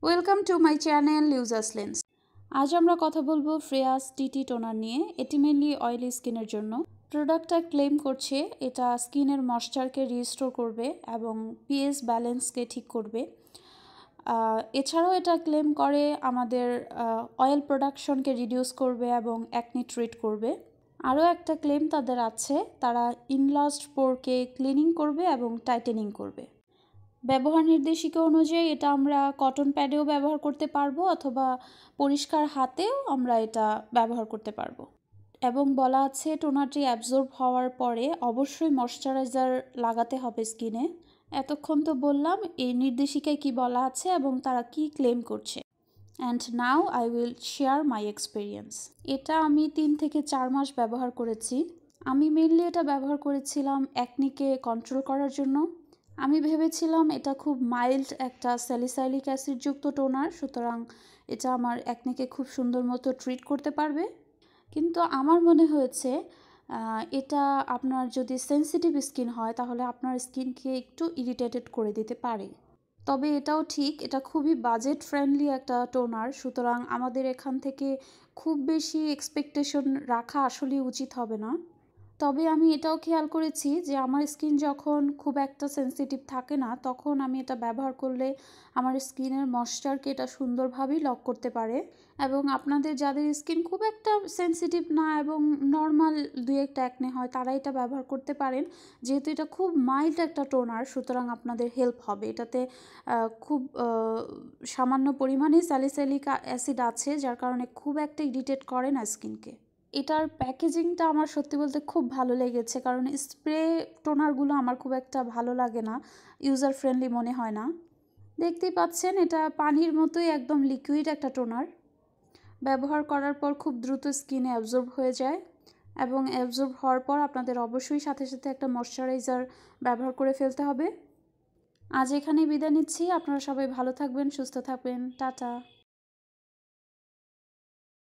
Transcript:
Welcome to my channel users lens. আজ আমরা কথা বলবো ফ্রেয়াস টিটি টোনার নিয়ে। এটি মেনলি অয়েলি স্কিনের জন্য। প্রোডাক্টটা ক্লেম করছে এটা স্কিনের ময়েশ্চারকে রিস্টোর করবে এবং পিএইচ ব্যালেন্সকে ঠিক করবে। এছাড়াও এটা ক্লেম করে আমাদের অয়েল প্রোডাকশনকে রিডিউস করবে এবং অ্যাকনি ট্রিট করবে। আরও একটা ক্লেম তাদের আছে, তারা ইনলাস্ট পোরকে ক্লিনিং করবে এবং টাইটেনিং করবে। ব্যবহার নির্দেশিকা অনুযায়ী এটা আমরা কটন প্যাডেও ব্যবহার করতে পারবো অথবা পরিষ্কার হাতেও আমরা এটা ব্যবহার করতে পারবো। এবং বলা আছে টোনারটি অ্যাবজর্ব হওয়ার পরে অবশ্যই ময়শ্চারাইজার লাগাতে হবে স্কিনে। এতক্ষণ তো বললাম এই নির্দেশিকায় কি বলা আছে এবং তারা কি ক্লেম করছে। And now I will share my experience. এটা আমি 3 থেকে 4 মাস ব্যবহার করেছি। আমি মেনলি এটা ব্যবহার করেছিলাম অ্যাকনিকে কন্ট্রোল করার জন্য। আমি ভেবেছিলাম এটা খুব মাইল্ড একটা স্যালিসাইলিক অ্যাসিডযুক্ত টোনার, সুতরাং এটা আমার অ্যাকনিকে খুব সুন্দর মতো ট্রিট করতে পারবে। কিন্তু আমার মনে হয়েছে এটা আপনার যদি সেন্সিটিভ স্কিন হয় তাহলে আপনার স্কিনকে একটু ইরিটেটেড করে দিতে পারে। তবে এটাও ঠিক, এটা খুবই বাজেট ফ্রেন্ডলি একটা টোনার, সুতরাং আমাদের এখান থেকে খুব বেশি এক্সপেকটেশন রাখা আসলেই উচিত হবে না। তবে আমি এটাও খেয়াল করেছি যে আমার স্কিন যখন খুব একটা সেন্সিটিভ থাকে না তখন আমি এটা ব্যবহার করলে আমার স্কিনের ময়েশ্চারকে এটা সুন্দরভাবেই লক করতে পারে। এবং আপনাদের যাদের স্কিন খুব একটা সেন্সিটিভ না এবং নর্মাল 2-1 অ্যাকনে হয় তারা এটা ব্যবহার করতে পারেন, যেহেতু এটা খুব মাইল্ড একটা টোনার, সুতরাং আপনাদের হেল্প হবে। এটাতে খুব সামান্য পরিমাণে স্যালিসাইলিক অ্যাসিড আছে, যার কারণে খুব একটা ইরিটেট করে না স্কিনকে। এটার প্যাকেজিংটা আমার সত্যি বলতে খুব ভালো লেগেছে, কারণ স্প্রে টোনারগুলো আমার খুব একটা ভালো লাগে না, ইউজার ফ্রেন্ডলি মনে হয় না। দেখতেই পাচ্ছেন এটা পানির মতোই একদম লিকুইড একটা টোনার। ব্যবহার করার পর খুব দ্রুত স্কিনে অ্যাবজর্ব হয়ে যায় এবং অ্যাবজর্ব হওয়ার পর আপনাদের অবশ্যই সাথে সাথে একটা ময়শ্চারাইজার ব্যবহার করে ফেলতে হবে। আজ এখানেই বিদায় নিচ্ছি। আপনারা সবাই ভালো থাকবেন, সুস্থ থাকবেন। টাটা।